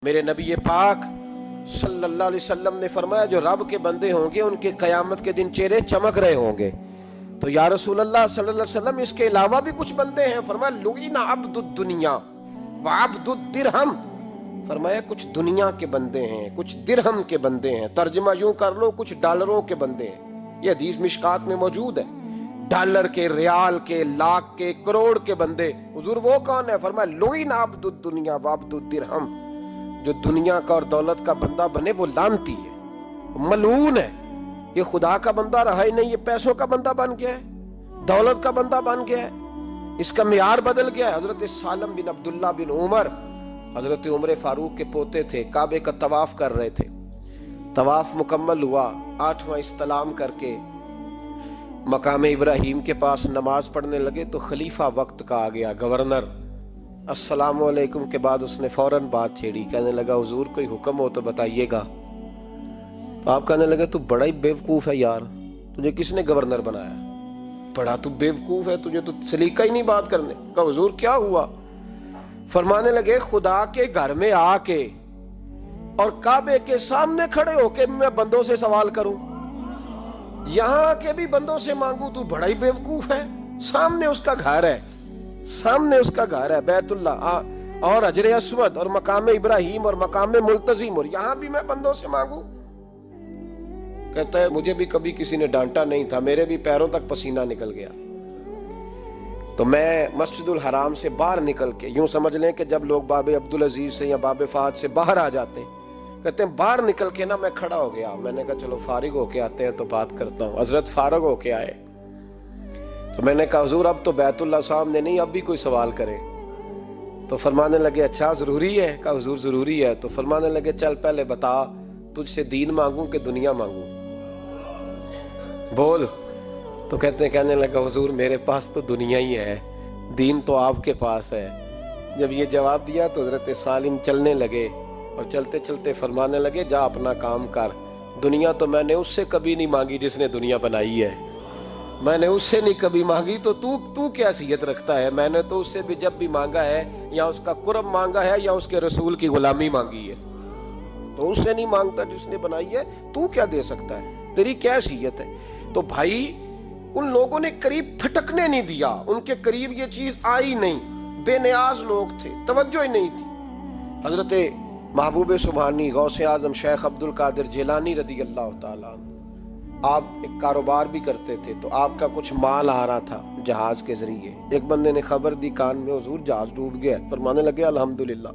میرے نبی پاک صلی اللہ علیہ وسلم نے فرمایا جو رب کے بندے ہوں گے ان کے قیامت کے دن چہرے چمک رہے ہوں گے. تو یا رسول اللہ صلی اللہ علیہ وسلم اس کے علاوہ بھی کچھ بندے ہیں؟ فرمایا لعن عبد الدنیا وعبد الدرہم. فرمایا کچھ دنیا کے بندے ہیں، کچھ درہم کے بندے ہیں. ترجمہ یوں کر لو کچھ ڈالروں کے بندے ہیں. یہ حدیث مشکات میں موجود ہے. ڈالر کے، ریال کے، لاکھ کے، کروڑ کے بندے. حضور وہ کون ہے؟ فرمایا لعن عبد الدنیا وعبد الدرہم. جو دنیا کا اور دولت کا بندہ بنے وہ لعنتی ہے، ملعون ہے. یہ خدا کا بندہ رہا ہی نہیں، یہ پیسوں کا بندہ بن گیا ہے، دولت کا بندہ بن گیا ہے. اس کا معیار بدل گیا ہے. حضرت سالم بن عبداللہ بن عمر حضرت عمر فاروق کے پوتے تھے، کعبے کا طواف کر رہے تھے. طواف مکمل ہوا، 8واں استلام کر کے مقام ابراہیم کے پاس نماز پڑھنے لگے تو خلیفہ وقت کا آ گیا، گورنر. السلام علیکم کے بعد اس نے فوراً بات چھیڑی، کہنے لگا حضور کوئی حکم ہو تو بتائیے گا. تو آپ کہنے لگے تو بڑا ہی بیوقوف ہے یار، تجھے کس نے گورنر بنایا؟ بڑا تو بیوقوف ہے، تجھے تو سلیقہ ہی نہیں بات کرنے کا. حضور کیا ہوا؟ فرمانے لگے خدا کے گھر میں آ کے اور کعبے کے سامنے کھڑے ہو کے میں بندوں سے سوال کروں، یہاں آ کے بھی بندوں سے مانگوں، تو بڑا ہی بیوقوف ہے. سامنے اس کا گھر ہے، سامنے اس کا گھر ہے بیت اللہ اور حجر اسود اور مقام ابراہیم اور مقام ملتزم، اور یہاں بھی میں بندوں سے مانگوں. کہتا ہے مجھے بھی کبھی کسی نے ڈانٹا نہیں تھا، میرے بھی پیروں تک پسینہ نکل گیا. تو میں مسجد الحرام سے باہر نکل کے، یوں سمجھ لیں کہ جب لوگ باب عبدالعزیز سے یا باب فہد سے باہر آ جاتے ہیں، کہتے ہیں باہر نکل کے نا میں کھڑا ہو گیا. میں نے کہا چلو فارغ ہو کے آتے ہیں تو بات کرتا ہوں. حضرت فارغ ہو کے آئے تو میں نے کہا حضور اب تو بیت اللہ سامنے نہیں، اب بھی کوئی سوال کرے. تو فرمانے لگے اچھا ضروری ہے؟ کہا حضور ضروری ہے. تو فرمانے لگے چل پہلے بتا تجھ سے دین مانگوں کہ دنیا مانگوں، بول. تو کہنے لگا حضور میرے پاس تو دنیا ہی ہے، دین تو آپ کے پاس ہے. جب یہ جواب دیا تو حضرت سالم چلنے لگے اور چلتے چلتے فرمانے لگے جا اپنا کام کر، دنیا تو میں نے اس سے کبھی نہیں مانگی جس نے دنیا بنائی ہے، میں نے اس سے نہیں کبھی مانگی. تو کیا حیثیت رکھتا ہے؟ میں نے تو اس سے بھی جب بھی مانگا ہے یا اس کا قرب مانگا ہے یا اس کے رسول کی غلامی مانگی ہے، تو اس سے نہیں مانگتا جس نے بنائی ہے. تو کیا دے سکتا ہے؟ تیری کیا حیثیت ہے؟ تو بھائی ان لوگوں نے قریب پھٹکنے نہیں دیا، ان کے قریب یہ چیز آئی نہیں. بے نیاز لوگ تھے، توجہ ہی نہیں تھی. حضرت محبوب سبحانی غوث اعظم شیخ عبد القادر جیلانی رضی اللہ تعالیٰ عنہ، آپ ایک کاروبار بھی کرتے تھے، تو آپ کا کچھ مال آ رہا تھا جہاز کے ذریعے. ایک بندے نے خبر دی کان میں حضور جہاز ڈوب گیا. فرمانے لگے الحمدللہ.